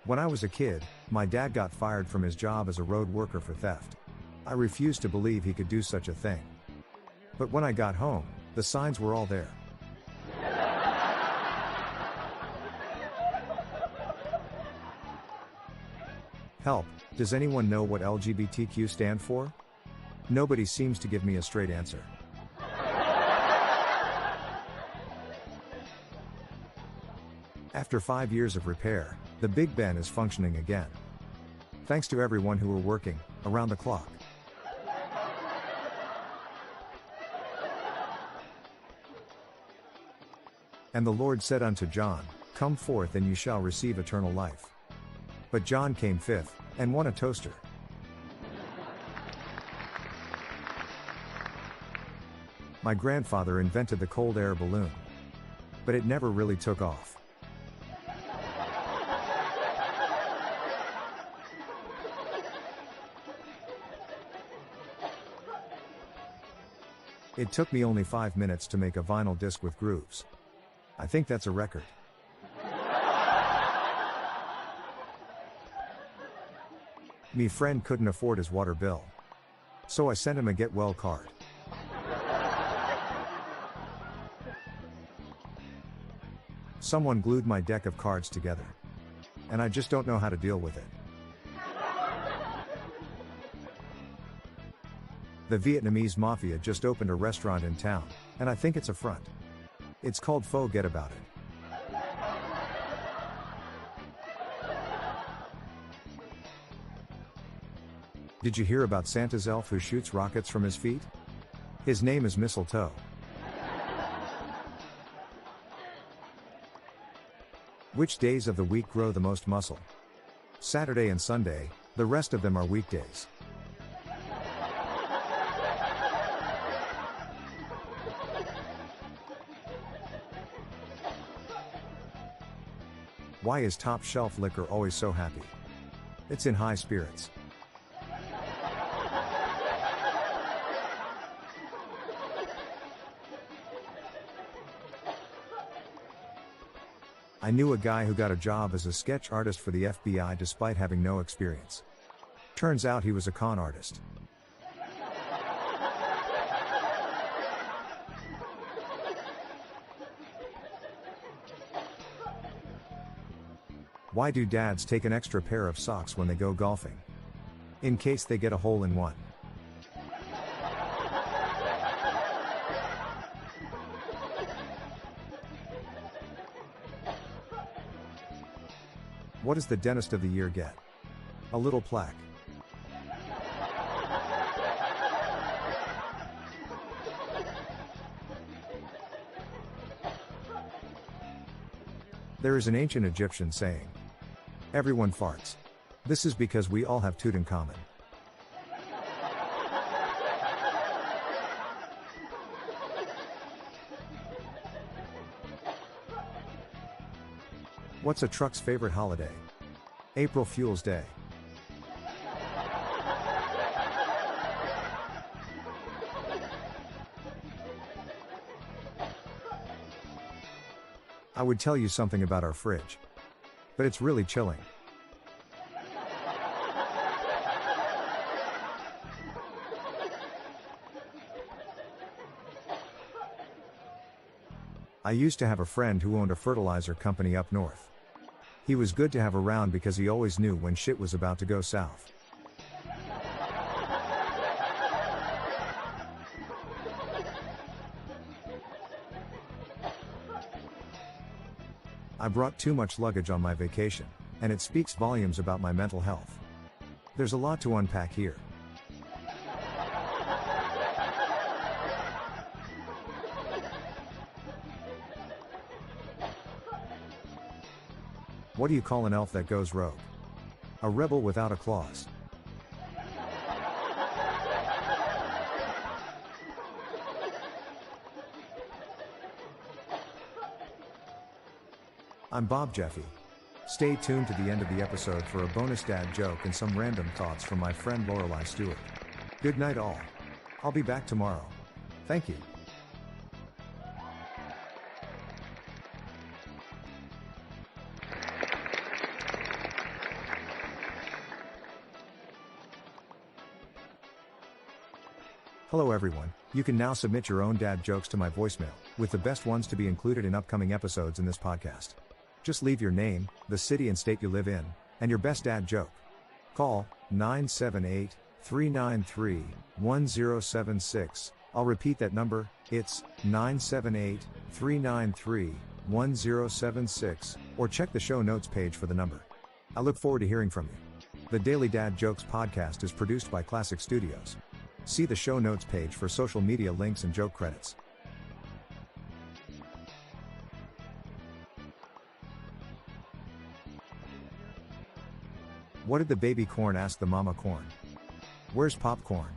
When I was a kid, my dad got fired from his job as a road worker for theft. I refused to believe he could do such a thing. But when I got home, the signs were all there. Help, does anyone know what LGBTQ stand for? Nobody seems to give me a straight answer. After 5 years of repair, the Big Ben is functioning again. Thanks to everyone who were working around the clock. And the Lord said unto John, Come forth and you shall receive eternal life. But John came fifth, and won a toaster. My grandfather invented the cold air balloon. But it never really took off. It took me only 5 minutes to make a vinyl disc with grooves. I think that's a record. Me friend couldn't afford his water bill. So I sent him a get well card. Someone glued my deck of cards together. And I just don't know how to deal with it. The Vietnamese mafia just opened a restaurant in town, and I think it's a front. It's called Forget About It. Did you hear about Santa's elf who shoots rockets from his feet? His name is Mistletoe. Which days of the week grow the most muscle? Saturday and Sunday, the rest of them are weekdays. Why is top shelf liquor always so happy? It's in high spirits. I knew a guy who got a job as a sketch artist for the FBI despite having no experience. Turns out he was a con artist. Why do dads take an extra pair of socks when they go golfing? In case they get a hole in one. What does the dentist of the year get? A little plaque. There is an ancient Egyptian saying, everyone farts. This is because we all have Tutankhamun. What's a truck's favorite holiday? April Fool's Day. I would tell you something about our fridge. But it's really chilling. I used to have a friend who owned a fertilizer company up north. He was good to have around because he always knew when shit was about to go south. I brought too much luggage on my vacation, and it speaks volumes about my mental health. There's a lot to unpack here. What do you call an elf that goes rogue? A rebel without a clause. I'm Bob Jeffy. Stay tuned to the end of the episode for a bonus dad joke and some random thoughts from my friend Lorelei Stewart. Good night all. I'll be back tomorrow. Thank you. Hello everyone, you can now submit your own dad jokes to my voicemail, with the best ones to be included in upcoming episodes in this podcast. Just leave your name, the city and state you live in, and your best dad joke. Call 978-393-1076. I'll repeat that number, it's 978-393-1076, or check the show notes page for the number. I look forward to hearing from you. The Daily Dad Jokes podcast is produced by Classic Studios. See the show notes page for social media links and joke credits. What did the baby corn ask the mama corn? Where's popcorn?